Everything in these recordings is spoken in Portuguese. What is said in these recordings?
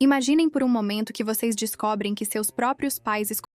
Imaginem por um momento que vocês descobrem que seus próprios pais escolheram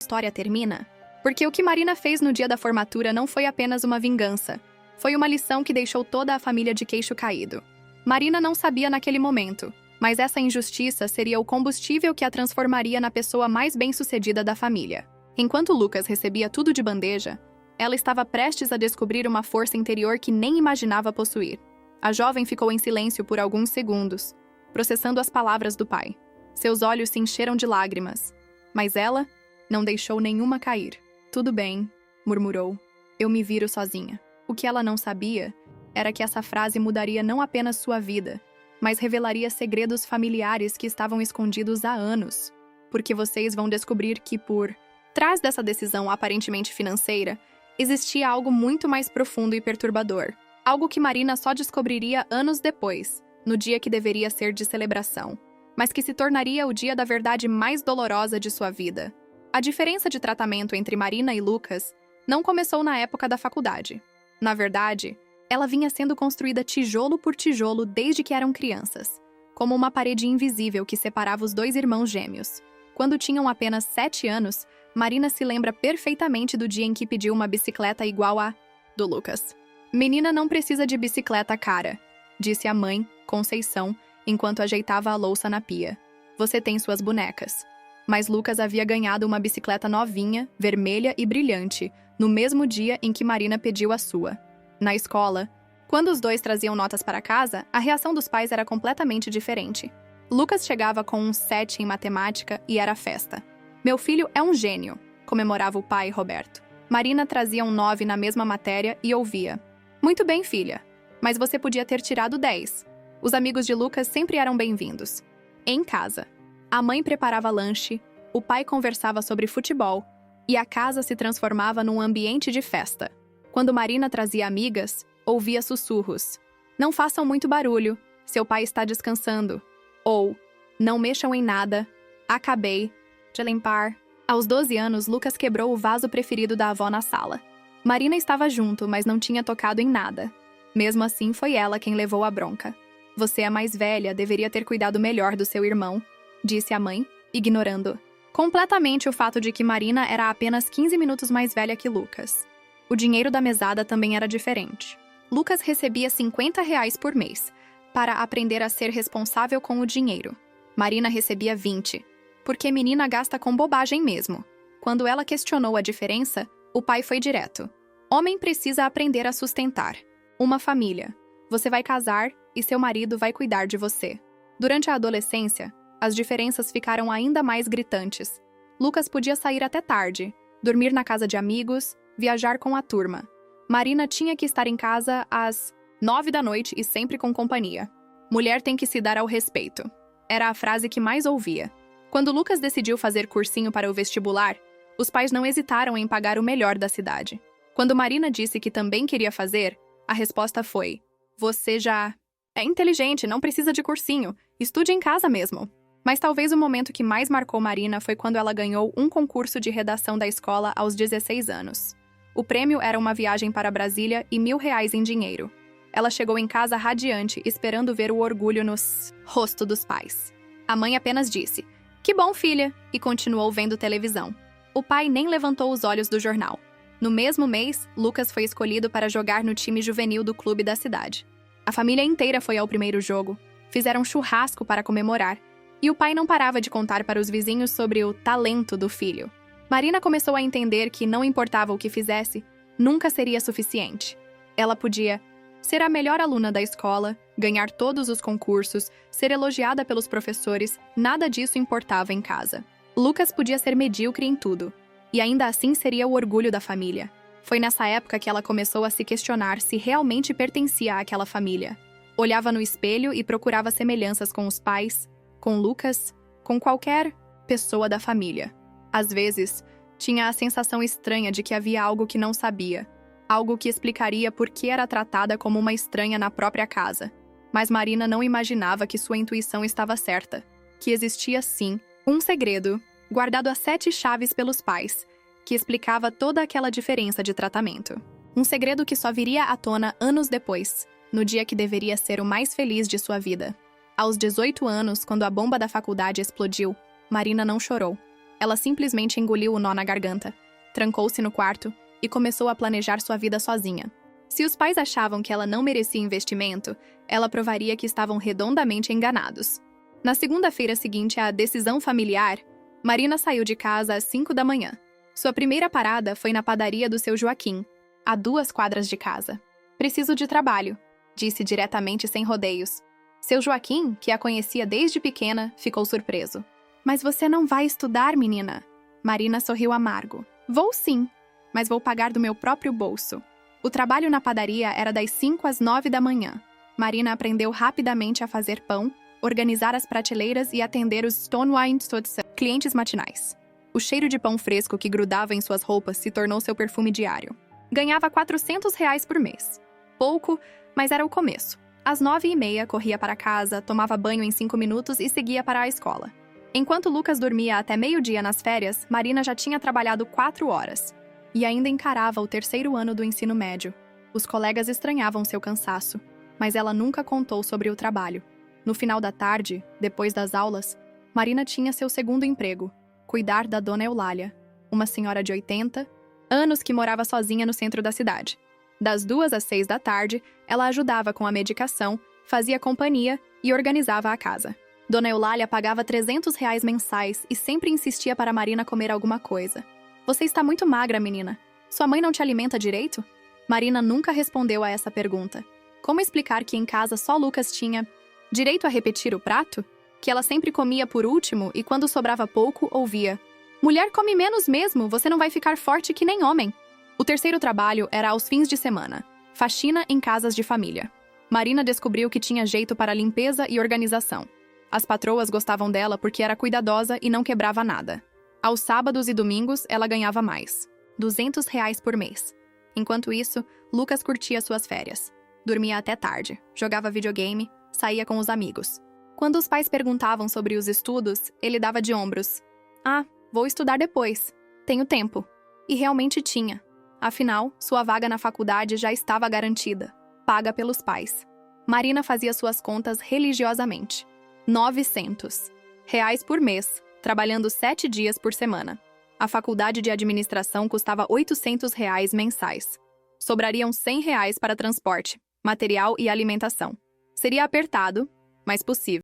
a história termina? Porque o que Marina fez no dia da formatura não foi apenas uma vingança. Foi uma lição que deixou toda a família de queixo caído. Marina não sabia naquele momento, mas essa injustiça seria o combustível que a transformaria na pessoa mais bem-sucedida da família. Enquanto Lucas recebia tudo de bandeja, ela estava prestes a descobrir uma força interior que nem imaginava possuir. A jovem ficou em silêncio por alguns segundos, processando as palavras do pai. Seus olhos se encheram de lágrimas, mas ela não deixou nenhuma cair. "Tudo bem", murmurou. "Eu me viro sozinha." O que ela não sabia era que essa frase mudaria não apenas sua vida, mas revelaria segredos familiares que estavam escondidos há anos. Porque vocês vão descobrir que por trás dessa decisão aparentemente financeira, existia algo muito mais profundo e perturbador. Algo que Marina só descobriria anos depois, no dia que deveria ser de celebração, mas que se tornaria o dia da verdade mais dolorosa de sua vida. A diferença de tratamento entre Marina e Lucas não começou na época da faculdade. Na verdade, ela vinha sendo construída tijolo por tijolo desde que eram crianças, como uma parede invisível que separava os dois irmãos gêmeos. Quando tinham apenas 7 anos, Marina se lembra perfeitamente do dia em que pediu uma bicicleta igual à do Lucas. "Menina não precisa de bicicleta, cara", disse a mãe, Conceição, enquanto ajeitava a louça na pia. "Você tem suas bonecas." Mas Lucas havia ganhado uma bicicleta novinha, vermelha e brilhante, no mesmo dia em que Marina pediu a sua. Na escola, quando os dois traziam notas para casa, a reação dos pais era completamente diferente. Lucas chegava com um 7 em matemática e era festa. "Meu filho é um gênio", comemorava o pai, Roberto. Marina trazia um 9 na mesma matéria e ouvia: "Muito bem, filha, mas você podia ter tirado 10. Os amigos de Lucas sempre eram bem-vindos. Em casa, a mãe preparava lanche, o pai conversava sobre futebol e a casa se transformava num ambiente de festa. Quando Marina trazia amigas, ouvia sussurros: "Não façam muito barulho, seu pai está descansando." Ou: "Não mexam em nada, acabei de limpar." Aos 12 anos, Lucas quebrou o vaso preferido da avó na sala. Marina estava junto, mas não tinha tocado em nada. Mesmo assim, foi ela quem levou a bronca. "Você é mais velha, deveria ter cuidado melhor do seu irmão", disse a mãe, ignorando completamente o fato de que Marina era apenas 15 minutos mais velha que Lucas. O dinheiro da mesada também era diferente. Lucas recebia R$ 50 por mês, para aprender a ser responsável com o dinheiro. Marina recebia 20, porque menina gasta com bobagem mesmo. Quando ela questionou a diferença, o pai foi direto: "Homem precisa aprender a sustentar uma família. Você vai casar e seu marido vai cuidar de você." Durante a adolescência, as diferenças ficaram ainda mais gritantes. Lucas podia sair até tarde, dormir na casa de amigos, viajar com a turma. Marina tinha que estar em casa às 9 da noite e sempre com companhia. "Mulher tem que se dar ao respeito", era a frase que mais ouvia. Quando Lucas decidiu fazer cursinho para o vestibular, os pais não hesitaram em pagar o melhor da cidade. Quando Marina disse que também queria fazer, a resposta foi: "Você já é inteligente, não precisa de cursinho, estude em casa mesmo." Mas talvez o momento que mais marcou Marina foi quando ela ganhou um concurso de redação da escola aos 16 anos. O prêmio era uma viagem para Brasília e R$ 1.000 em dinheiro. Ela chegou em casa radiante, esperando ver o orgulho no rosto dos pais. A mãe apenas disse: "Que bom, filha", e continuou vendo televisão. O pai nem levantou os olhos do jornal. No mesmo mês, Lucas foi escolhido para jogar no time juvenil do clube da cidade. A família inteira foi ao primeiro jogo. Fizeram churrasco para comemorar. E o pai não parava de contar para os vizinhos sobre o talento do filho. Marina começou a entender que não importava o que fizesse, nunca seria suficiente. Ela podia ser a melhor aluna da escola, Ganhar todos os concursos, ser elogiada pelos professores, nada disso importava em casa. Lucas podia ser medíocre em tudo, e ainda assim seria o orgulho da família. Foi nessa época que ela começou a se questionar se realmente pertencia àquela família. Olhava no espelho e procurava semelhanças com os pais, com Lucas, com qualquer pessoa da família. Às vezes, tinha a sensação estranha de que havia algo que não sabia, algo que explicaria por que era tratada como uma estranha na própria casa. Mas Marina não imaginava que sua intuição estava certa, que existia sim um segredo, guardado a 7 chaves pelos pais, que explicava toda aquela diferença de tratamento. Um segredo que só viria à tona anos depois, no dia que deveria ser o mais feliz de sua vida. Aos 18 anos, quando a bomba da faculdade explodiu, Marina não chorou. Ela simplesmente engoliu o nó na garganta, trancou-se no quarto e começou a planejar sua vida sozinha. Se os pais achavam que ela não merecia investimento, ela provaria que estavam redondamente enganados. Na segunda-feira seguinte à decisão familiar, Marina saiu de casa às 5 da manhã. Sua primeira parada foi na padaria do seu Joaquim, a 2 quadras de casa. "Preciso de trabalho", disse diretamente sem rodeios. Seu Joaquim, que a conhecia desde pequena, ficou surpreso. "Mas você não vai estudar, menina?" Marina sorriu amargo. "Vou sim, mas vou pagar do meu próprio bolso." O trabalho na padaria era das 5 às 9 da manhã. Marina aprendeu rapidamente a fazer pão, organizar as prateleiras e atender os Stonewine clientes matinais. O cheiro de pão fresco que grudava em suas roupas se tornou seu perfume diário. Ganhava R$ 400 por mês. Pouco, mas era o começo. Às 9h30, corria para casa, tomava banho em 5 minutos e seguia para a escola. Enquanto Lucas dormia até meio-dia nas férias, Marina já tinha trabalhado 4 horas. E ainda encarava o 3º ano do ensino médio. Os colegas estranhavam seu cansaço, mas ela nunca contou sobre o trabalho. No final da tarde, depois das aulas, Marina tinha seu segundo emprego, cuidar da dona Eulália, uma senhora de 80 anos que morava sozinha no centro da cidade. Das 2 às 6 da tarde, ela ajudava com a medicação, fazia companhia e organizava a casa. Dona Eulália pagava R$ 300 mensais e sempre insistia para Marina comer alguma coisa. "Você está muito magra, menina. Sua mãe não te alimenta direito?" Marina nunca respondeu a essa pergunta. Como explicar que em casa só Lucas tinha direito a repetir o prato? Que ela sempre comia por último e quando sobrava pouco, ouvia: "Mulher come menos mesmo, você não vai ficar forte que nem homem." O terceiro trabalho era aos fins de semana, faxina em casas de família. Marina descobriu que tinha jeito para limpeza e organização. As patroas gostavam dela porque era cuidadosa e não quebrava nada. Aos sábados e domingos, ela ganhava mais, R$ 200 por mês. Enquanto isso, Lucas curtia suas férias. Dormia até tarde, jogava videogame, saía com os amigos. Quando os pais perguntavam sobre os estudos, ele dava de ombros. "Ah, vou estudar depois. Tenho tempo." E realmente tinha. Afinal, sua vaga na faculdade já estava garantida, paga pelos pais. Marina fazia suas contas religiosamente. R$ 900 por mês, trabalhando 7 dias por semana. A faculdade de administração custava R$ 800 mensais. Sobrariam R$ 100 para transporte, material e alimentação. Seria apertado, mas possível.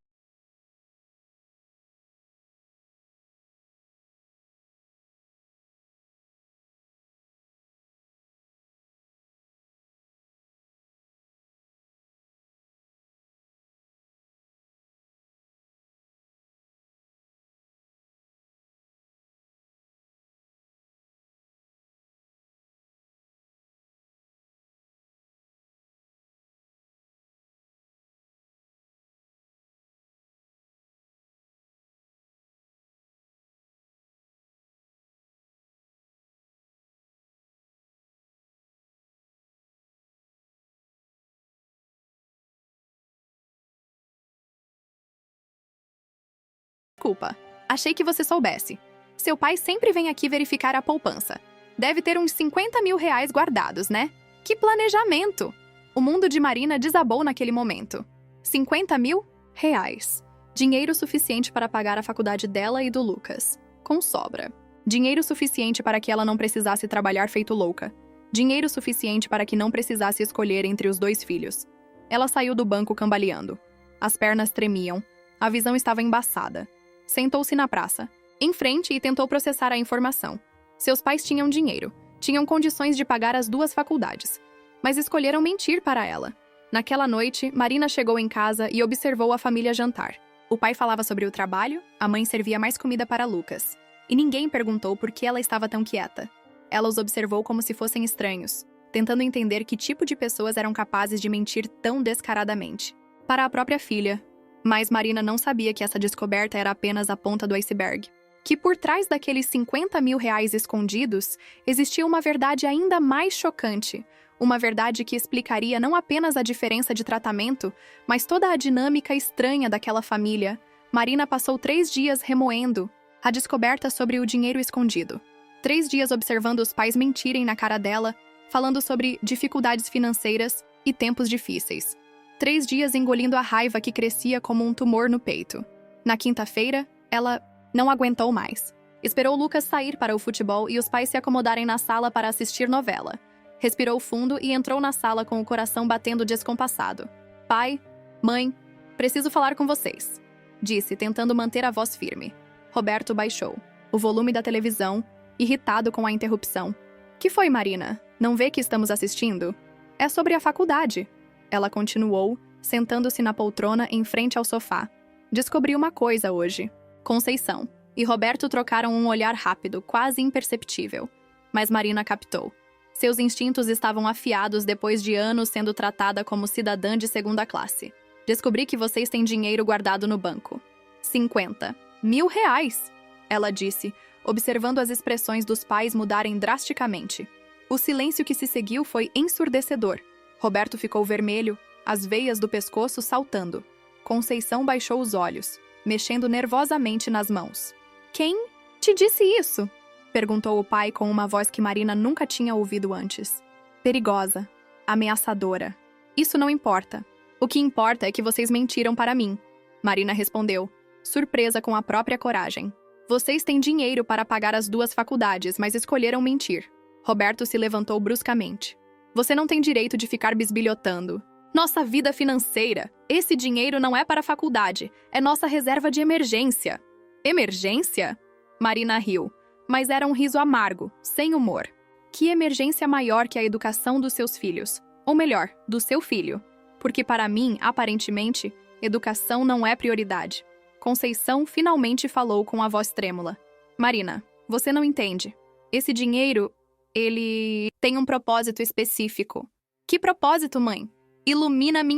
Desculpa, achei que você soubesse. Seu pai sempre vem aqui verificar a poupança. Deve ter uns R$ 50.000 guardados, né? Que planejamento! O mundo de Marina desabou naquele momento. R$ 50.000? Dinheiro suficiente para pagar a faculdade dela e do Lucas. Com sobra. Dinheiro suficiente para que ela não precisasse trabalhar feito louca. Dinheiro suficiente para que não precisasse escolher entre os 2 filhos. Ela saiu do banco cambaleando. As pernas tremiam. A visão estava embaçada. Sentou-se na praça, em frente, e tentou processar a informação. Seus pais tinham dinheiro, tinham condições de pagar as 2 faculdades, mas escolheram mentir para ela. Naquela noite, Marina chegou em casa e observou a família jantar. O pai falava sobre o trabalho, a mãe servia mais comida para Lucas. E ninguém perguntou por que ela estava tão quieta. Ela os observou como se fossem estranhos, tentando entender que tipo de pessoas eram capazes de mentir tão descaradamente. Para a própria filha. Mas Marina não sabia que essa descoberta era apenas a ponta do iceberg. Que por trás daqueles 50 mil reais escondidos, existia uma verdade ainda mais chocante. Uma verdade que explicaria não apenas a diferença de tratamento, mas toda a dinâmica estranha daquela família. Marina passou 3 dias remoendo a descoberta sobre o dinheiro escondido. 3 dias observando os pais mentirem na cara dela, falando sobre dificuldades financeiras e tempos difíceis. 3 dias engolindo a raiva que crescia como um tumor no peito. Na quinta-feira, ela não aguentou mais. Esperou Lucas sair para o futebol e os pais se acomodarem na sala para assistir novela. Respirou fundo e entrou na sala com o coração batendo descompassado. Pai, mãe, preciso falar com vocês, disse, tentando manter a voz firme. Roberto baixou o volume da televisão, irritado com a interrupção. Que foi, Marina? Não vê que estamos assistindo? É sobre a faculdade. Ela continuou, sentando-se na poltrona em frente ao sofá. Descobri uma coisa hoje. Conceição e Roberto trocaram um olhar rápido, quase imperceptível. Mas Marina captou. Seus instintos estavam afiados depois de anos sendo tratada como cidadã de segunda classe. Descobri que vocês têm dinheiro guardado no banco. 50 mil reais, ela disse, observando as expressões dos pais mudarem drasticamente. O silêncio que se seguiu foi ensurdecedor. Roberto ficou vermelho, as veias do pescoço saltando. Conceição baixou os olhos, mexendo nervosamente nas mãos. Quem te disse isso? Perguntou o pai com uma voz que Marina nunca tinha ouvido antes. Perigosa, ameaçadora. Isso não importa. O que importa é que vocês mentiram para mim. Marina respondeu, surpresa com a própria coragem. Vocês têm dinheiro para pagar as 2 faculdades, mas escolheram mentir. Roberto se levantou bruscamente. Você não tem direito de ficar bisbilhotando. Nossa vida financeira. Esse dinheiro não é para a faculdade. É nossa reserva de emergência. Emergência? Marina riu. Mas era um riso amargo, sem humor. Que emergência maior que a educação dos seus filhos? Ou melhor, do seu filho. Porque para mim, aparentemente, educação não é prioridade. Conceição finalmente falou com a voz trêmula. Marina, você não entende. Esse dinheiro, ele tem um propósito específico. Que propósito, mãe? Ilumina minha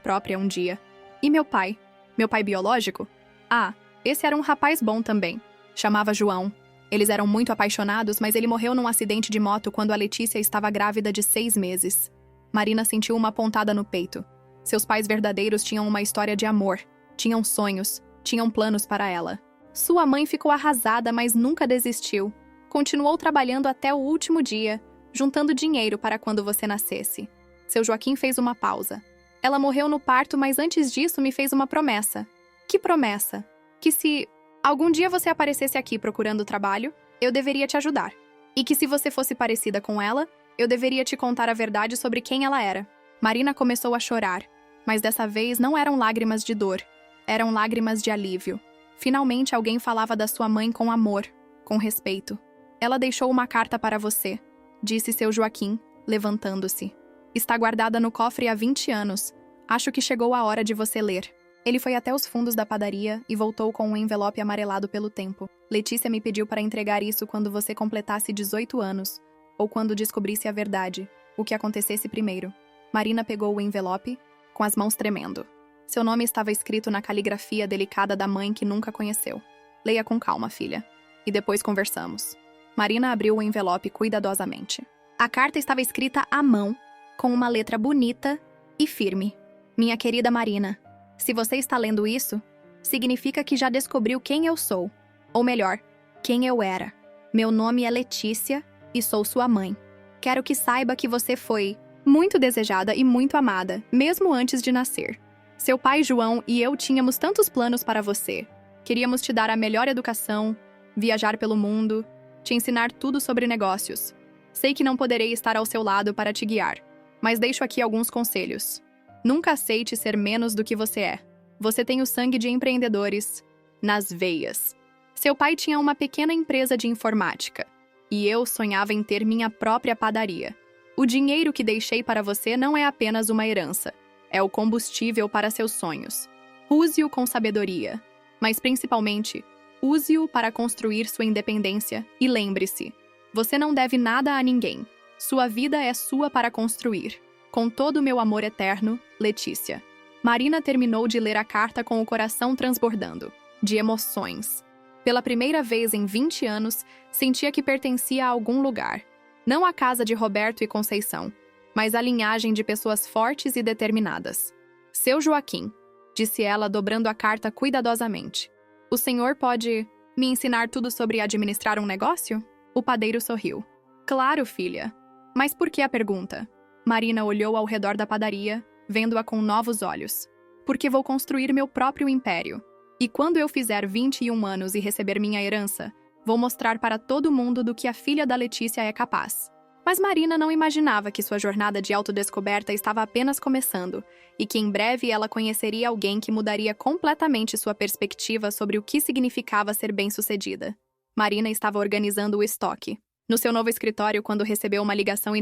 própria um dia. E meu pai? Meu pai biológico? Ah, esse era um rapaz bom também. Chamava João. Eles eram muito apaixonados, mas ele morreu num acidente de moto quando a Letícia estava grávida de 6 meses. Marina sentiu uma pontada no peito. Seus pais verdadeiros tinham uma história de amor. Tinham sonhos. Tinham planos para ela. Sua mãe ficou arrasada, mas nunca desistiu. Continuou trabalhando até o último dia, juntando dinheiro para quando você nascesse. Seu Joaquim fez uma pausa. Ela morreu no parto, mas antes disso me fez uma promessa. Que promessa? Que se algum dia você aparecesse aqui procurando trabalho, eu deveria te ajudar. E que se você fosse parecida com ela, eu deveria te contar a verdade sobre quem ela era. Marina começou a chorar, mas dessa vez não eram lágrimas de dor, eram lágrimas de alívio. Finalmente alguém falava da sua mãe com amor, com respeito. Ela deixou uma carta para você, disse seu Joaquim, levantando-se. Está guardada no cofre há 20 anos. Acho que chegou a hora de você ler. Ele foi até os fundos da padaria e voltou com um envelope amarelado pelo tempo. Letícia me pediu para entregar isso quando você completasse 18 anos, ou quando descobrisse a verdade, o que acontecesse primeiro. Marina pegou o envelope, com as mãos tremendo. Seu nome estava escrito na caligrafia delicada da mãe que nunca conheceu. Leia com calma, filha. E depois conversamos. Marina abriu o envelope cuidadosamente. A carta estava escrita à mão, com uma letra bonita e firme. Minha querida Marina, se você está lendo isso, significa que já descobriu quem eu sou. Ou melhor, quem eu era. Meu nome é Letícia e sou sua mãe. Quero que saiba que você foi muito desejada e muito amada, mesmo antes de nascer. Seu pai João e eu tínhamos tantos planos para você. Queríamos te dar a melhor educação, viajar pelo mundo, te ensinar tudo sobre negócios. Sei que não poderei estar ao seu lado para te guiar, mas deixo aqui alguns conselhos. Nunca aceite ser menos do que você é. Você tem o sangue de empreendedores nas veias. Seu pai tinha uma pequena empresa de informática, e eu sonhava em ter minha própria padaria. O dinheiro que deixei para você não é apenas uma herança. É o combustível para seus sonhos. Use-o com sabedoria, mas principalmente, use-o para construir sua independência e lembre-se, você não deve nada a ninguém. Sua vida é sua para construir. Com todo o meu amor eterno, Letícia. Marina terminou de ler a carta com o coração transbordando, de emoções. Pela primeira vez em 20 anos, sentia que pertencia a algum lugar. Não à casa de Roberto e Conceição, mas à linhagem de pessoas fortes e determinadas. Seu Joaquim, disse ela, dobrando a carta cuidadosamente. O senhor pode me ensinar tudo sobre administrar um negócio? O padeiro sorriu. Claro, filha. Mas por que a pergunta? Marina olhou ao redor da padaria, vendo-a com novos olhos. Porque vou construir meu próprio império. E quando eu fizer 21 anos e receber minha herança, vou mostrar para todo mundo do que a filha da Letícia é capaz. Mas Marina não imaginava que sua jornada de autodescoberta estava apenas começando e que em breve ela conheceria alguém que mudaria completamente sua perspectiva sobre o que significava ser bem-sucedida. Marina estava organizando o estoque no seu novo escritório quando recebeu uma ligação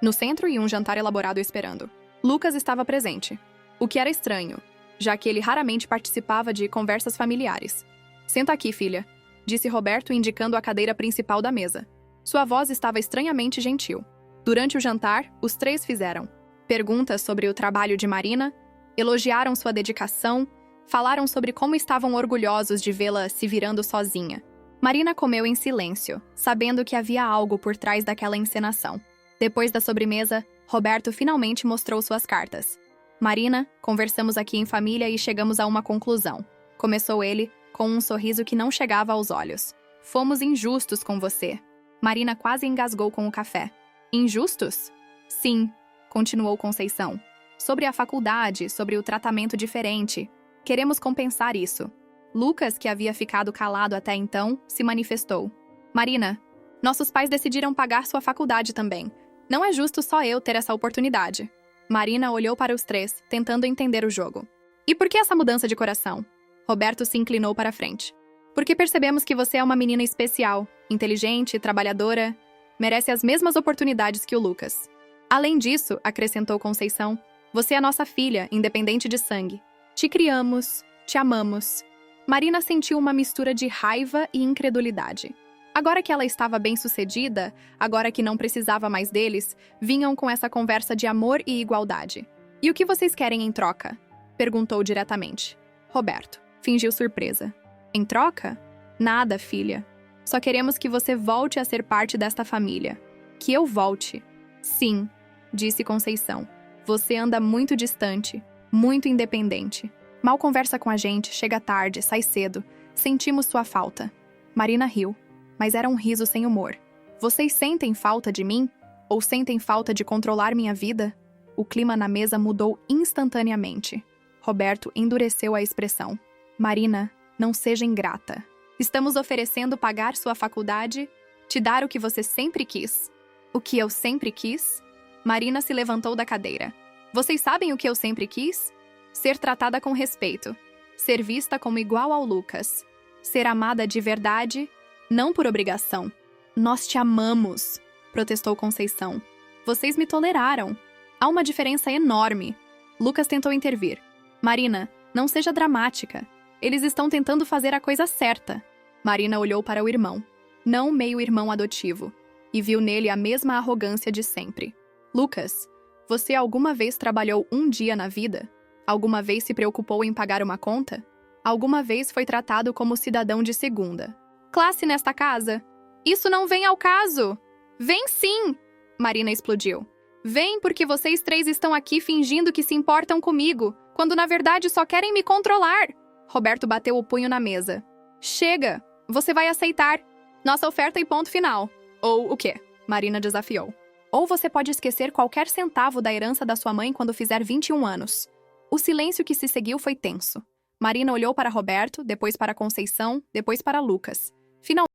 no centro e um jantar elaborado esperando. Lucas estava presente, o que era estranho, já que ele raramente participava de conversas familiares. Senta aqui, filha, disse Roberto, indicando a cadeira principal da mesa. Sua voz estava estranhamente gentil. Durante o jantar, os três fizeram perguntas sobre o trabalho de Marina, elogiaram sua dedicação, falaram sobre como estavam orgulhosos de vê-la se virando sozinha. Marina comeu em silêncio, sabendo que havia algo por trás daquela encenação. Depois da sobremesa, Roberto finalmente mostrou suas cartas. Marina, conversamos aqui em família e chegamos a uma conclusão. Começou ele, com um sorriso que não chegava aos olhos. Fomos injustos com você. Marina quase engasgou com o café. Injustos? Sim, continuou Conceição. sobre a faculdade, sobre o tratamento diferente. Queremos compensar isso. Lucas, que havia ficado calado até então, se manifestou. Marina, nossos pais decidiram pagar sua faculdade também. Não é justo só eu ter essa oportunidade. Marina olhou para os três, tentando entender o jogo. E por que essa mudança de coração? Roberto se inclinou para a frente. Porque percebemos que você é uma menina especial, inteligente, trabalhadora, merece as mesmas oportunidades que o Lucas. Além disso, acrescentou Conceição, você é nossa filha, independente de sangue. Te criamos, te amamos. Marina sentiu uma mistura de raiva e incredulidade. Agora que ela estava bem-sucedida, agora que não precisava mais deles, vinham com essa conversa de amor e igualdade. E o que vocês querem em troca? Perguntou diretamente. Roberto fingiu surpresa. Em troca? Nada, filha. Só queremos que você volte a ser parte desta família. Que eu volte. Sim, disse Conceição. Você anda muito distante, muito independente. Mal conversa com a gente, chega tarde, sai cedo. Sentimos sua falta. Marina riu, mas era um riso sem humor. Vocês sentem falta de mim? Ou sentem falta de controlar minha vida? O clima na mesa mudou instantaneamente. Roberto endureceu a expressão. Marina, não seja ingrata. Estamos oferecendo pagar sua faculdade, te dar o que você sempre quis. O que eu sempre quis? Marina se levantou da cadeira. Vocês sabem o que eu sempre quis? Ser tratada com respeito. Ser vista como igual ao Lucas. Ser amada de verdade, não por obrigação. Nós te amamos, protestou Conceição. Vocês me toleraram. Há uma diferença enorme. Lucas tentou intervir. Marina, não seja dramática. Eles estão tentando fazer a coisa certa. Marina olhou para o irmão, não meio-irmão adotivo, e viu nele a mesma arrogância de sempre. Lucas, você alguma vez trabalhou um dia na vida? Alguma vez se preocupou em pagar uma conta? Alguma vez foi tratado como cidadão de segunda? Classe nesta casa? Isso não vem ao caso! Vem sim! Marina explodiu. Vem porque vocês três estão aqui fingindo que se importam comigo, quando na verdade só querem me controlar. Roberto bateu o punho na mesa. Chega! Você vai aceitar. Nossa oferta e ponto final. Ou o quê? Marina desafiou. Ou você pode esquecer qualquer centavo da herança da sua mãe quando fizer 21 anos. O silêncio que se seguiu foi tenso. Marina olhou para Roberto, depois para Conceição, depois para Lucas. Finalmente,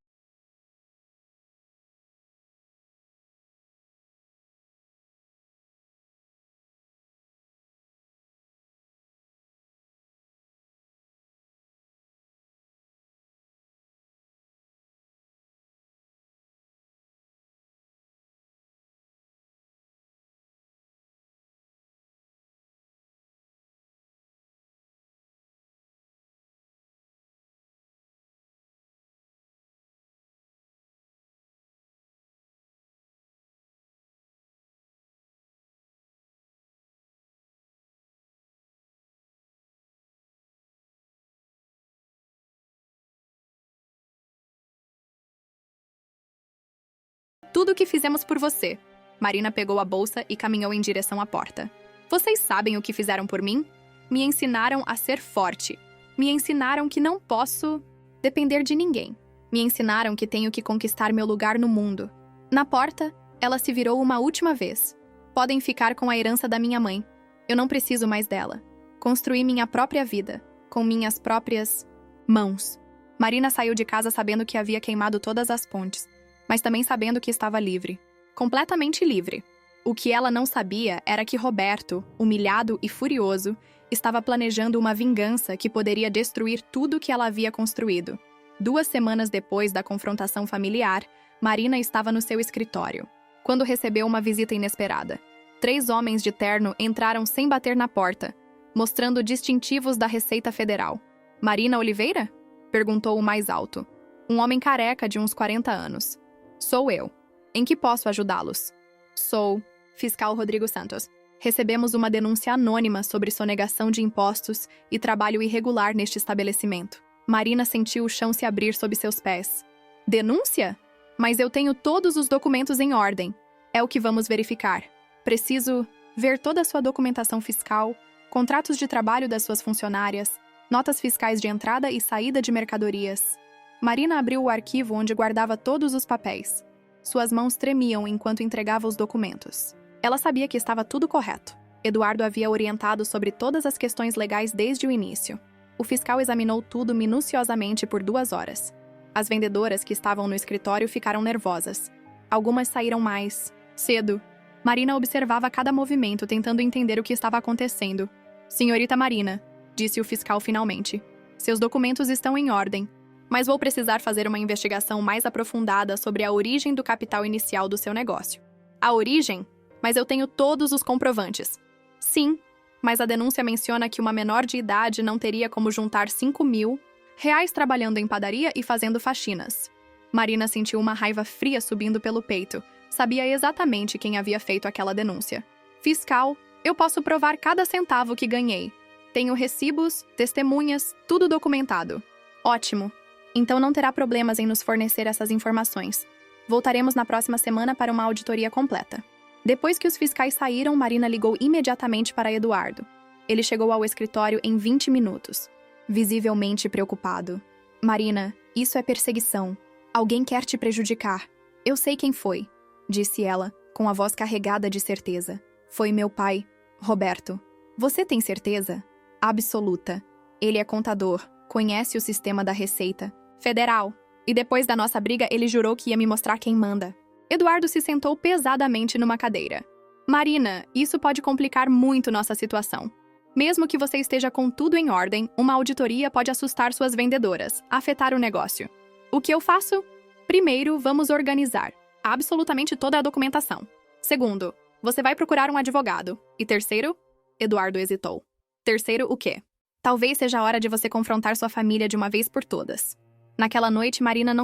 tudo o que fizemos por você. Marina pegou a bolsa e caminhou em direção à porta. Vocês sabem o que fizeram por mim? Me ensinaram a ser forte. Me ensinaram que não posso depender de ninguém. Me ensinaram que tenho que conquistar meu lugar no mundo. Na porta, ela se virou uma última vez. Podem ficar com a herança da minha mãe. Eu não preciso mais dela. Construí minha própria vida, com minhas próprias mãos. Marina saiu de casa sabendo que havia queimado todas as pontes, mas também sabendo que estava livre. Completamente livre. O que ela não sabia era que Roberto, humilhado e furioso, estava planejando uma vingança que poderia destruir tudo que ela havia construído. 2 semanas depois da confrontação familiar, Marina estava no seu escritório, quando recebeu uma visita inesperada. 3 homens de terno entraram sem bater na porta, mostrando distintivos da Receita Federal. Marina Oliveira? Perguntou o mais alto. Um homem careca de uns 40 anos. Sou eu. Em que posso ajudá-los? Sou Fiscal Rodrigo Santos. Recebemos uma denúncia anônima sobre sonegação de impostos e trabalho irregular neste estabelecimento. Marina sentiu o chão se abrir sob seus pés. Denúncia? Mas eu tenho todos os documentos em ordem. É o que vamos verificar. Preciso ver toda a sua documentação fiscal, contratos de trabalho das suas funcionárias, notas fiscais de entrada e saída de mercadorias. Marina abriu o arquivo onde guardava todos os papéis. Suas mãos tremiam enquanto entregava os documentos. Ela sabia que estava tudo correto. Eduardo havia orientado sobre todas as questões legais desde o início. O fiscal examinou tudo minuciosamente por 2 horas. As vendedoras que estavam no escritório ficaram nervosas. Algumas saíram mais cedo. Marina observava cada movimento, tentando entender o que estava acontecendo. Senhorita Marina, disse o fiscal finalmente. Seus documentos estão em ordem, mas vou precisar fazer uma investigação mais aprofundada sobre a origem do capital inicial do seu negócio. A origem? Mas eu tenho todos os comprovantes. Sim, mas a denúncia menciona que uma menor de idade não teria como juntar R$ 5.000 trabalhando em padaria e fazendo faxinas. Marina sentiu uma raiva fria subindo pelo peito. Sabia exatamente quem havia feito aquela denúncia. Fiscal, eu posso provar cada centavo que ganhei. Tenho recibos, testemunhas, tudo documentado. Ótimo. Então não terá problemas em nos fornecer essas informações. Voltaremos na próxima semana para uma auditoria completa. Depois que os fiscais saíram, Marina ligou imediatamente para Eduardo. Ele chegou ao escritório em 20 minutos, visivelmente preocupado. Marina, isso é perseguição. Alguém quer te prejudicar. Eu sei quem foi, disse ela, com a voz carregada de certeza. Foi meu pai, Roberto. Você tem certeza? Absoluta. Ele é contador, conhece o sistema da Receita Federal. E depois da nossa briga, ele jurou que ia me mostrar quem manda. Eduardo se sentou pesadamente numa cadeira. Marina, isso pode complicar muito nossa situação. Mesmo que você esteja com tudo em ordem, uma auditoria pode assustar suas vendedoras, afetar o negócio. O que eu faço? Primeiro, vamos organizar absolutamente toda a documentação. Segundo, você vai procurar um advogado. E terceiro? Eduardo hesitou. Terceiro, o quê? Talvez seja a hora de você confrontar sua família de uma vez por todas. Naquela noite, Marina não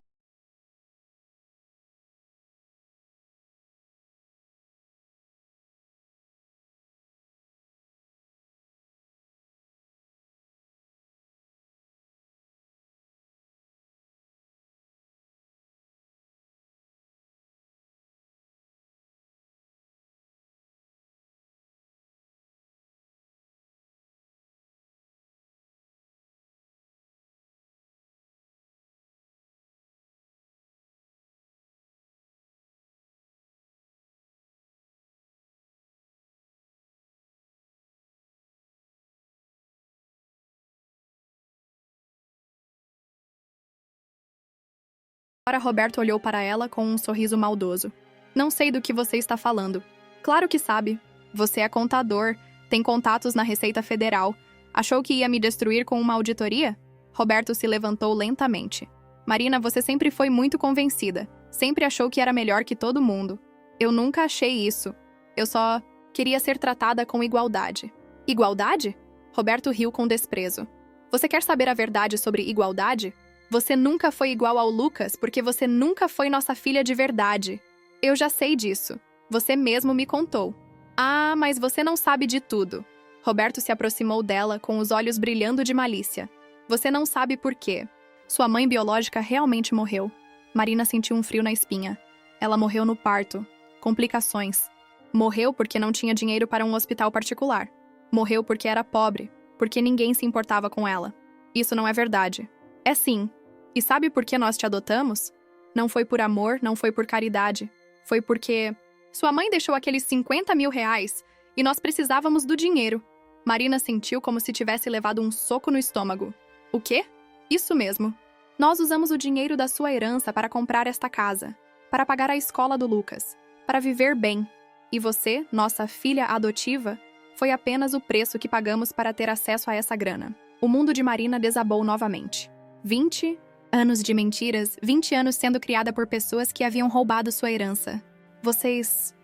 Agora Roberto olhou para ela com um sorriso maldoso. Não sei do que você está falando. Claro que sabe. Você é contador, tem contatos na Receita Federal. Achou que ia me destruir com uma auditoria? Roberto se levantou lentamente. Marina, você sempre foi muito convencida. Sempre achou que era melhor que todo mundo. Eu nunca achei isso. Eu só queria ser tratada com igualdade. Igualdade? Roberto riu com desprezo. Você quer saber a verdade sobre igualdade? Você nunca foi igual ao Lucas porque você nunca foi nossa filha de verdade. Eu já sei disso. Você mesmo me contou. Ah, mas você não sabe de tudo. Roberto se aproximou dela com os olhos brilhando de malícia. Você não sabe por quê. Sua mãe biológica realmente morreu. Marina sentiu um frio na espinha. Ela morreu no parto. Complicações. Morreu porque não tinha dinheiro para um hospital particular. Morreu porque era pobre, porque ninguém se importava com ela. Isso não é verdade. É sim. E sabe por que nós te adotamos? Não foi por amor, não foi por caridade. Foi porque sua mãe deixou aqueles R$ 50.000 e nós precisávamos do dinheiro. Marina sentiu como se tivesse levado um soco no estômago. O quê? Isso mesmo. Nós usamos o dinheiro da sua herança para comprar esta casa, para pagar a escola do Lucas, para viver bem. E você, nossa filha adotiva, foi apenas o preço que pagamos para ter acesso a essa grana. O mundo de Marina desabou novamente. 20 anos de mentiras, 20 anos sendo criada por pessoas que haviam roubado sua herança. Vocês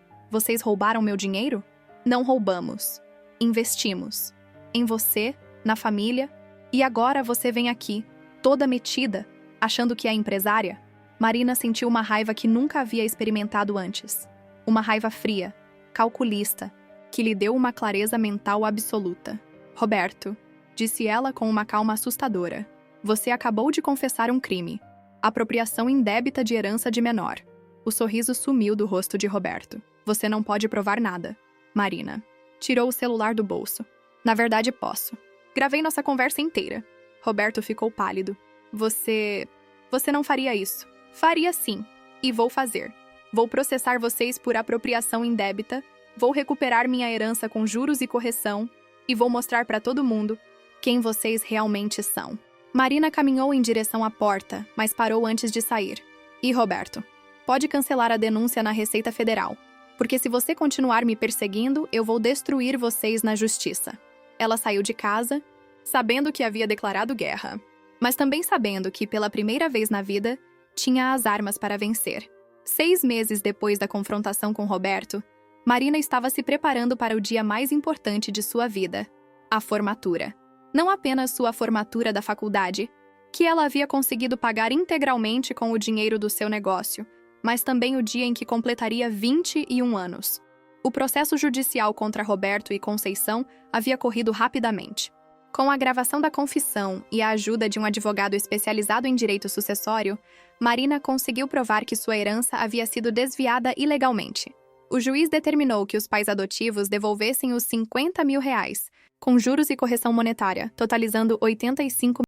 roubaram meu dinheiro? Não roubamos. Investimos. Em você, na família, e agora você vem aqui, toda metida, achando que é empresária? Marina sentiu uma raiva que nunca havia experimentado antes. Uma raiva fria, calculista, que lhe deu uma clareza mental absoluta. Roberto, disse ela com uma calma assustadora. Você acabou de confessar um crime. Apropriação indébita de herança de menor. O sorriso sumiu do rosto de Roberto. Você não pode provar nada. Marina tirou o celular do bolso. Na verdade, posso. Gravei nossa conversa inteira. Roberto ficou pálido. Você não faria isso. Faria sim. E vou fazer. Vou processar vocês por apropriação indébita, Vou recuperar minha herança com juros e correção e vou mostrar para todo mundo quem vocês realmente são. Marina caminhou em direção à porta, mas parou antes de sair. E Roberto, pode cancelar a denúncia na Receita Federal, porque se você continuar me perseguindo, eu vou destruir vocês na justiça. Ela saiu de casa, sabendo que havia declarado guerra, mas também sabendo que, pela primeira vez na vida, tinha as armas para vencer. 6 meses depois da confrontação com Roberto, Marina estava se preparando para o dia mais importante de sua vida, a formatura. Não apenas sua formatura da faculdade, que ela havia conseguido pagar integralmente com o dinheiro do seu negócio, mas também o dia em que completaria 21 anos. O processo judicial contra Roberto e Conceição havia corrido rapidamente. Com a gravação da confissão e a ajuda de um advogado especializado em direito sucessório, Marina conseguiu provar que sua herança havia sido desviada ilegalmente. O juiz determinou que os pais adotivos devolvessem os R$ 50.000, com juros e correção monetária, totalizando 85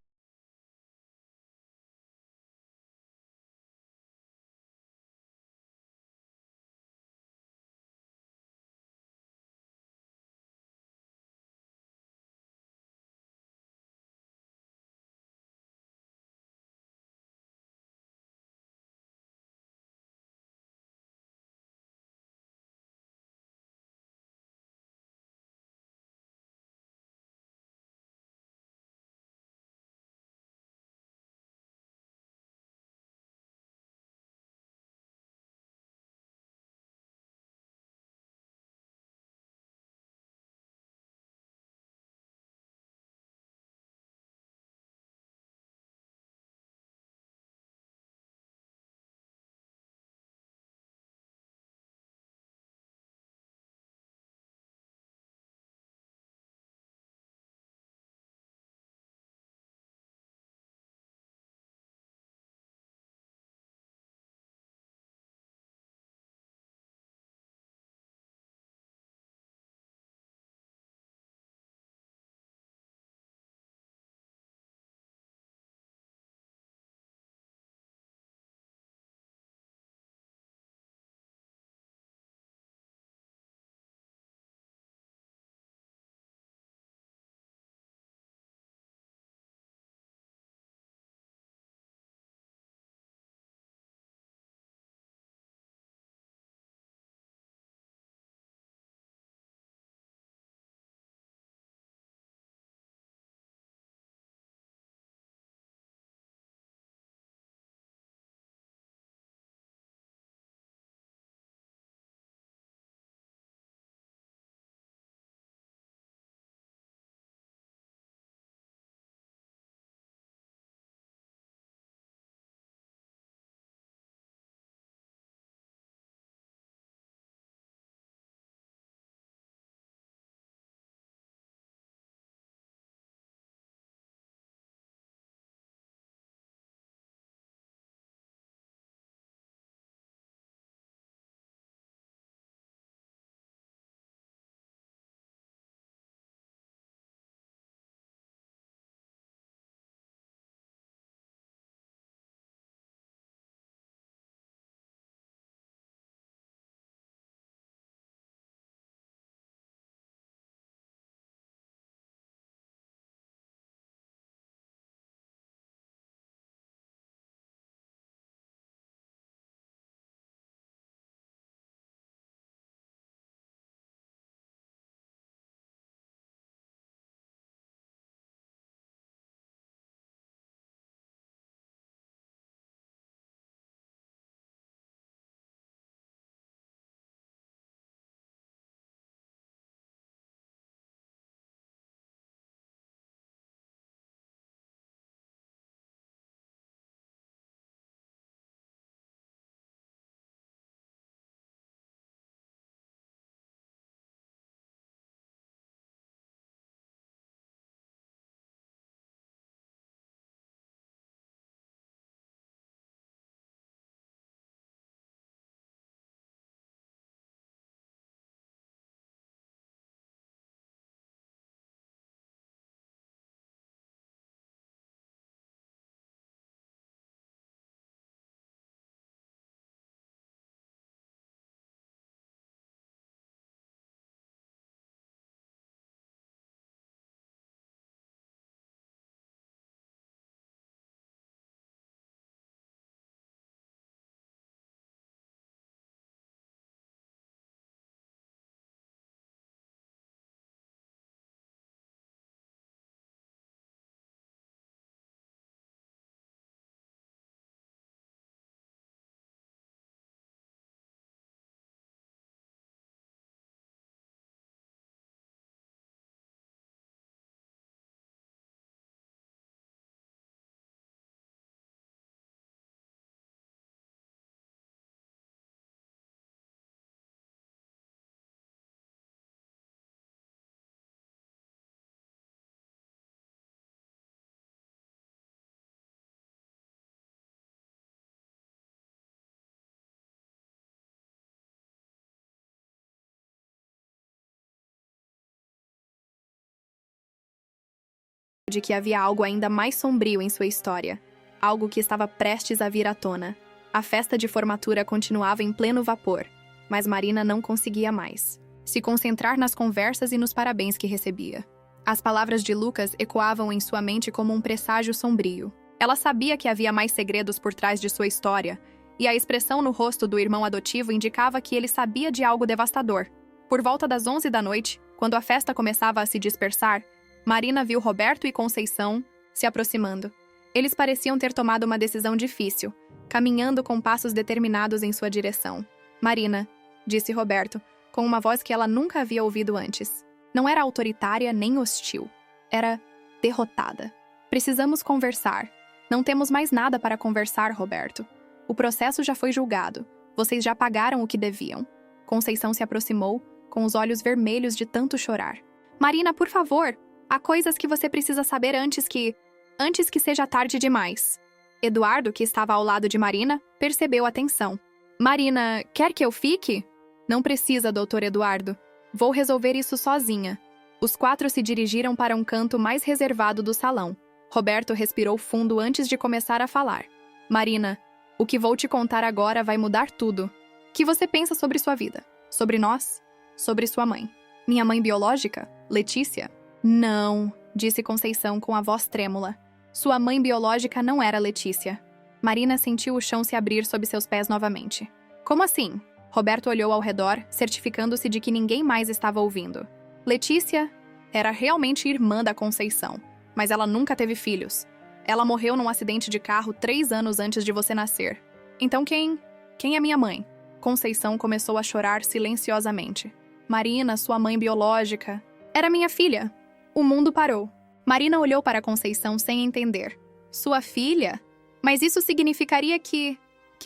de que havia algo ainda mais sombrio em sua história. Algo que estava prestes a vir à tona. A festa de formatura continuava em pleno vapor, mas Marina não conseguia mais se concentrar nas conversas e nos parabéns que recebia. As palavras de Lucas ecoavam em sua mente como um presságio sombrio. Ela sabia que havia mais segredos por trás de sua história, e a expressão no rosto do irmão adotivo indicava que ele sabia de algo devastador. Por volta das 11 da noite, quando a festa começava a se dispersar, Marina viu Roberto e Conceição se aproximando. Eles pareciam ter tomado uma decisão difícil, caminhando com passos determinados em sua direção. "Marina", disse Roberto, com uma voz que ela nunca havia ouvido antes. Não era autoritária nem hostil. Era derrotada. "Precisamos conversar. Não temos mais nada para conversar, Roberto. O processo já foi julgado. Vocês já pagaram o que deviam." Conceição se aproximou, com os olhos vermelhos de tanto chorar. "Marina, por favor. Há coisas que você precisa saber antes que seja tarde demais." Eduardo, que estava ao lado de Marina, percebeu a tensão. "Marina, quer que eu fique?" "Não precisa, doutor Eduardo. Vou resolver isso sozinha." Os 4 se dirigiram para um canto mais reservado do salão. Roberto respirou fundo antes de começar a falar. "Marina, o que vou te contar agora vai mudar tudo. O que você pensa sobre sua vida? Sobre nós? Sobre sua mãe?" "Minha mãe biológica? Letícia?" "Não", disse Conceição com a voz trêmula. Sua mãe biológica não era Letícia. Marina sentiu o chão se abrir sob seus pés novamente. "Como assim?" Roberto olhou ao redor, certificando-se de que ninguém mais estava ouvindo. "Letícia era realmente irmã da Conceição, mas ela nunca teve filhos. Ela morreu num acidente de carro 3 anos antes de você nascer. Então quem é minha mãe?" Conceição começou a chorar silenciosamente. "Marina, sua mãe biológica, era minha filha." O mundo parou. Marina olhou para Conceição sem entender. "Sua filha? Mas isso significaria que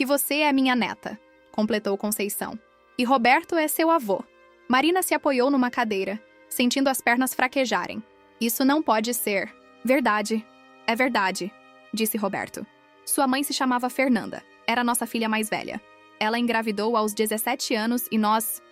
você é minha neta", completou Conceição. "E Roberto é seu avô." Marina se apoiou numa cadeira, sentindo as pernas fraquejarem. "Isso não pode ser." "Verdade. É verdade", disse Roberto. "Sua mãe se chamava Fernanda. Era nossa filha mais velha. Ela engravidou aos 17 anos e nós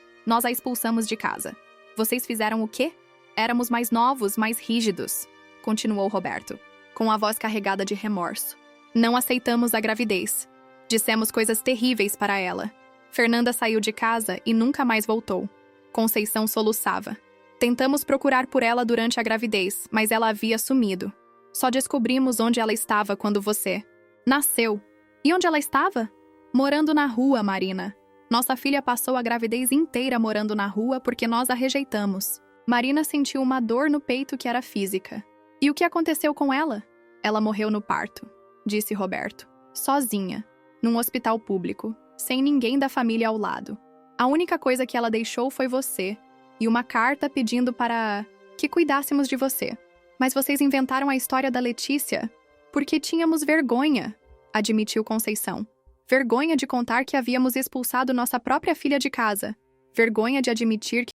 a expulsamos de casa. Vocês fizeram o quê? Éramos mais novos, mais rígidos", continuou Roberto, com a voz carregada de remorso. "Não aceitamos a gravidez. Dissemos coisas terríveis para ela. Fernanda saiu de casa e nunca mais voltou." Conceição soluçava. "Tentamos procurar por ela durante a gravidez, mas ela havia sumido. Só descobrimos onde ela estava quando você nasceu." "E onde ela estava?" "Morando na rua, Marina. Nossa filha passou a gravidez inteira morando na rua porque nós a rejeitamos." Marina sentiu uma dor no peito que era física. "E o que aconteceu com ela?" "Ela morreu no parto", disse Roberto. "Sozinha, num hospital público, sem ninguém da família ao lado. A única coisa que ela deixou foi você, e uma carta pedindo para que cuidássemos de você. Mas vocês inventaram a história da Letícia porque tínhamos vergonha", admitiu Conceição. "Vergonha de contar que havíamos expulsado nossa própria filha de casa. Vergonha de admitir que..."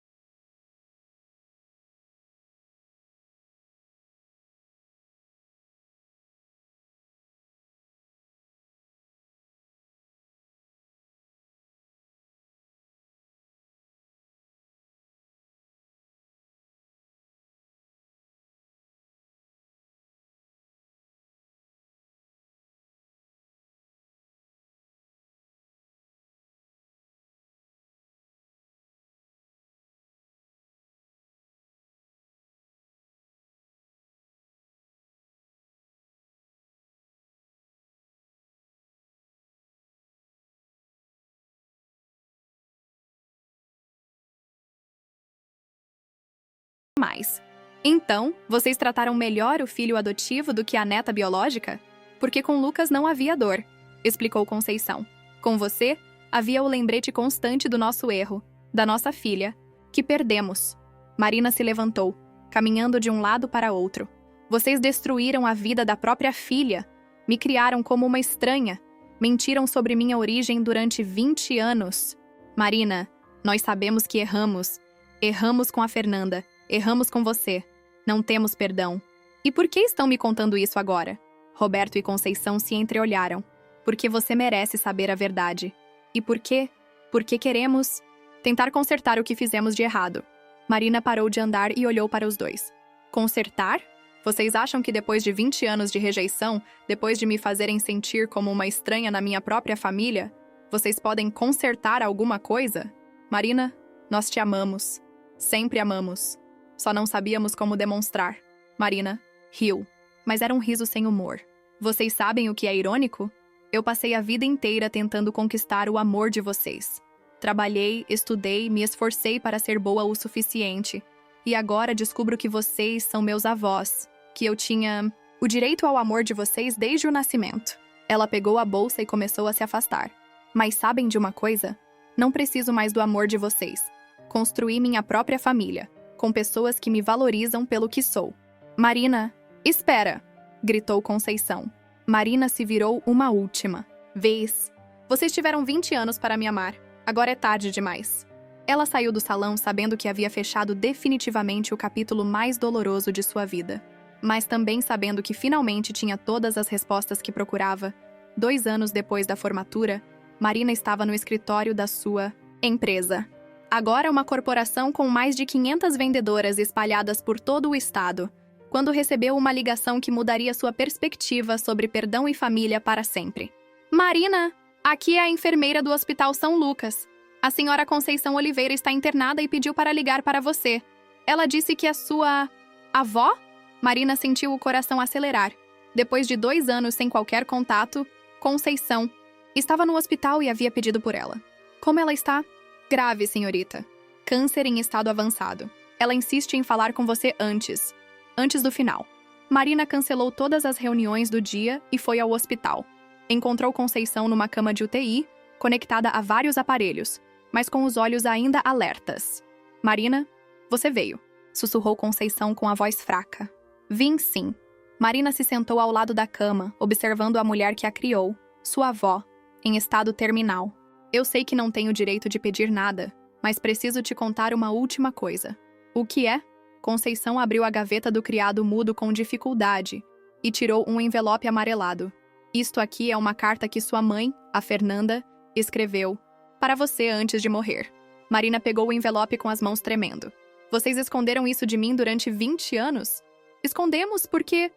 mais. "Então, vocês trataram melhor o filho adotivo do que a neta biológica? Porque com Lucas não havia dor", explicou Conceição. "Com você, havia o lembrete constante do nosso erro, da nossa filha, que perdemos." Marina se levantou, caminhando de um lado para outro. "Vocês destruíram a vida da própria filha, me criaram como uma estranha, mentiram sobre minha origem durante 20 anos. Marina, nós sabemos que erramos. Erramos com a Fernanda. Erramos com você. Não temos perdão. E por que estão me contando isso agora?" Roberto e Conceição se entreolharam. "Porque você merece saber a verdade. E por quê? Porque queremos tentar consertar o que fizemos de errado." Marina parou de andar e olhou para os dois. "Consertar? Vocês acham que depois de 20 anos de rejeição, depois de me fazerem sentir como uma estranha na minha própria família, vocês podem consertar alguma coisa? Marina, nós te amamos. Sempre amamos. Só não sabíamos como demonstrar. Marina riu, mas era um riso sem humor. Vocês sabem o que é irônico? Eu passei a vida inteira tentando conquistar o amor de vocês. Trabalhei, estudei, me esforcei para ser boa o suficiente. E agora descubro que vocês são meus avós, que eu tinha o direito ao amor de vocês desde o nascimento. Ela pegou a bolsa e começou a se afastar. Mas sabem de uma coisa? Não preciso mais do amor de vocês. Construí minha própria família, com pessoas que me valorizam pelo que sou. Marina, espera! Gritou Conceição. Marina se virou uma última vez. Vocês tiveram 20 anos para me amar. Agora é tarde demais. Ela saiu do salão sabendo que havia fechado definitivamente o capítulo mais doloroso de sua vida. Mas também sabendo que finalmente tinha todas as respostas que procurava. 2 anos depois da formatura, Marina estava no escritório da sua empresa. Agora uma corporação com mais de 500 vendedoras espalhadas por todo o estado, quando recebeu uma ligação que mudaria sua perspectiva sobre perdão e família para sempre. Marina, aqui é a enfermeira do Hospital São Lucas. A senhora Conceição Oliveira está internada e pediu para ligar para você. Ela disse que a sua avó? Marina sentiu o coração acelerar. Depois de 2 anos sem qualquer contato, Conceição estava no hospital e havia pedido por ela. Como ela está? Grave, senhorita. Câncer em estado avançado. Ela insiste em falar com você antes do final. Marina cancelou todas as reuniões do dia e foi ao hospital. Encontrou Conceição numa cama de UTI, conectada a vários aparelhos, mas com os olhos ainda alertas. Marina, você veio, sussurrou Conceição com a voz fraca. Vim sim. Marina se sentou ao lado da cama, observando a mulher que a criou, sua avó, em estado terminal. Eu sei que não tenho direito de pedir nada, mas preciso te contar uma última coisa. O que é? Conceição abriu a gaveta do criado mudo com dificuldade e tirou um envelope amarelado. Isto aqui é uma carta que sua mãe, a Fernanda, escreveu para você antes de morrer. Marina pegou o envelope com as mãos tremendo. Vocês esconderam isso de mim durante 20 anos? Escondemos porque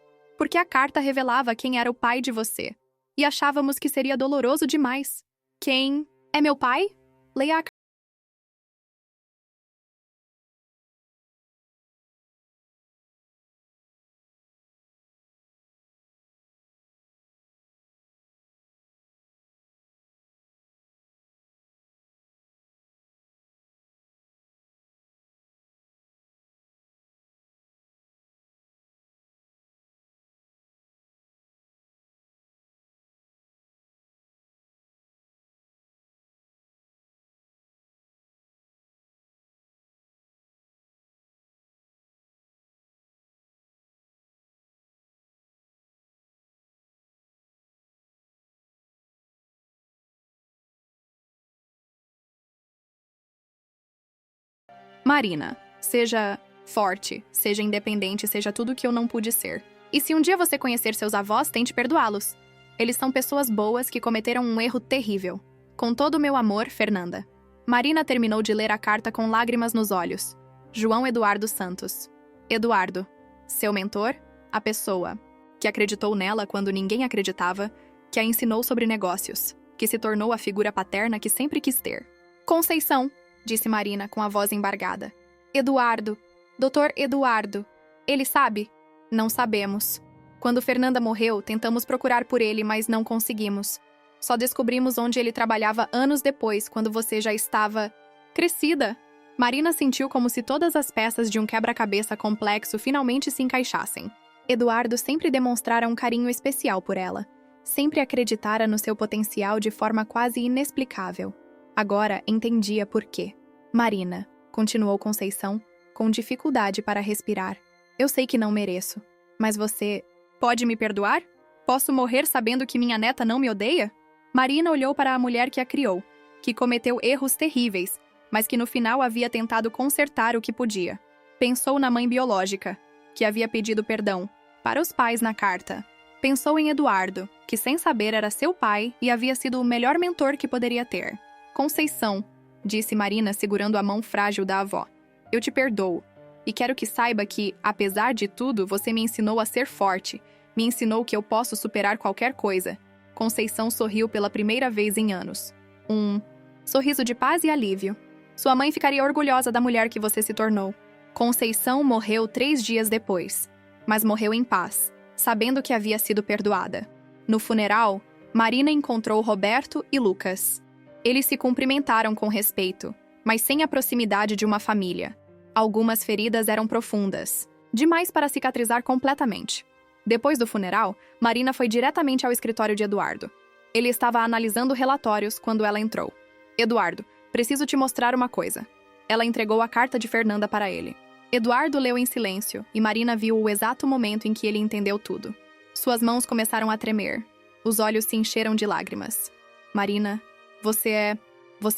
a carta revelava quem era o pai de você. E achávamos que seria doloroso demais. Quem é meu pai? Leia a carta. Marina, seja forte, seja independente, seja tudo o que eu não pude ser. E se um dia você conhecer seus avós, tente perdoá-los. Eles são pessoas boas que cometeram um erro terrível. Com todo o meu amor, Fernanda. Marina terminou de ler a carta com lágrimas nos olhos. João Eduardo Santos. Eduardo, seu mentor, a pessoa que acreditou nela quando ninguém acreditava, que a ensinou sobre negócios, que se tornou a figura paterna que sempre quis ter. Conceição, disse Marina com a voz embargada. Eduardo, Dr. Eduardo. Ele sabe? Não sabemos. Quando Fernanda morreu, tentamos procurar por ele, mas não conseguimos. Só descobrimos onde ele trabalhava anos depois, quando você já estava crescida. Marina sentiu como se todas as peças de um quebra-cabeça complexo finalmente se encaixassem. Eduardo sempre demonstrara um carinho especial por ela. Sempre acreditara no seu potencial de forma quase inexplicável. Agora entendia por quê. Marina, continuou Conceição, com dificuldade para respirar. Eu sei que não mereço, mas você pode me perdoar? Posso morrer sabendo que minha neta não me odeia? Marina olhou para a mulher que a criou, que cometeu erros terríveis, mas que no final havia tentado consertar o que podia. Pensou na mãe biológica, que havia pedido perdão, para os pais na carta. Pensou em Eduardo, que sem saber era seu pai e havia sido o melhor mentor que poderia ter. Conceição, disse Marina segurando a mão frágil da avó. Eu te perdoo, E quero que saiba que, apesar de tudo, você me ensinou a ser forte. Me ensinou que eu posso superar qualquer coisa. Conceição sorriu pela primeira vez em anos. Um sorriso de paz e alívio. Sua mãe ficaria orgulhosa da mulher que você se tornou. Conceição morreu 3 dias depois, mas morreu em paz, sabendo que havia sido perdoada. No funeral, Marina encontrou Roberto e Lucas. Eles se cumprimentaram com respeito, mas sem a proximidade de uma família. Algumas feridas eram profundas, demais para cicatrizar completamente. Depois do funeral, Marina foi diretamente ao escritório de Eduardo. Ele estava analisando relatórios quando ela entrou. Eduardo, preciso te mostrar uma coisa. Ela entregou a carta de Fernanda para ele. Eduardo leu em silêncio e Marina viu o exato momento em que ele entendeu tudo. Suas mãos começaram a tremer. Os olhos se encheram de lágrimas. Marina, você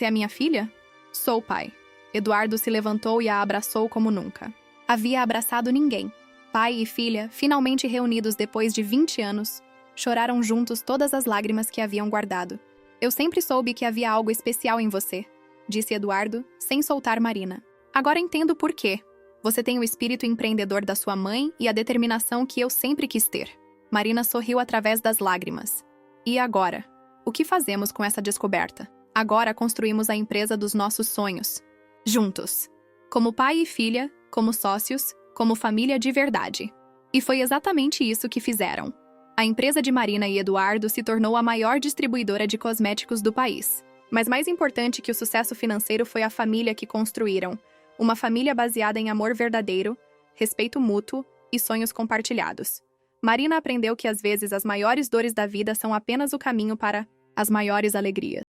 é minha filha? Sou, pai. Eduardo se levantou e a abraçou como nunca. Havia abraçado ninguém. Pai e filha, finalmente reunidos depois de 20 anos, choraram juntos todas as lágrimas que haviam guardado. Eu sempre soube que havia algo especial em você, disse Eduardo, sem soltar Marina. Agora entendo por quê. Você tem o espírito empreendedor da sua mãe e a determinação que eu sempre quis ter. Marina sorriu através das lágrimas. E agora? O que fazemos com essa descoberta? Agora construímos a empresa dos nossos sonhos. Juntos. Como pai e filha, como sócios, como família de verdade. E foi exatamente isso que fizeram. A empresa de Marina e Eduardo se tornou a maior distribuidora de cosméticos do país. Mas mais importante que o sucesso financeiro foi a família que construíram. Uma família baseada em amor verdadeiro, respeito mútuo e sonhos compartilhados. Marina aprendeu que às vezes as maiores dores da vida são apenas o caminho para as maiores alegrias.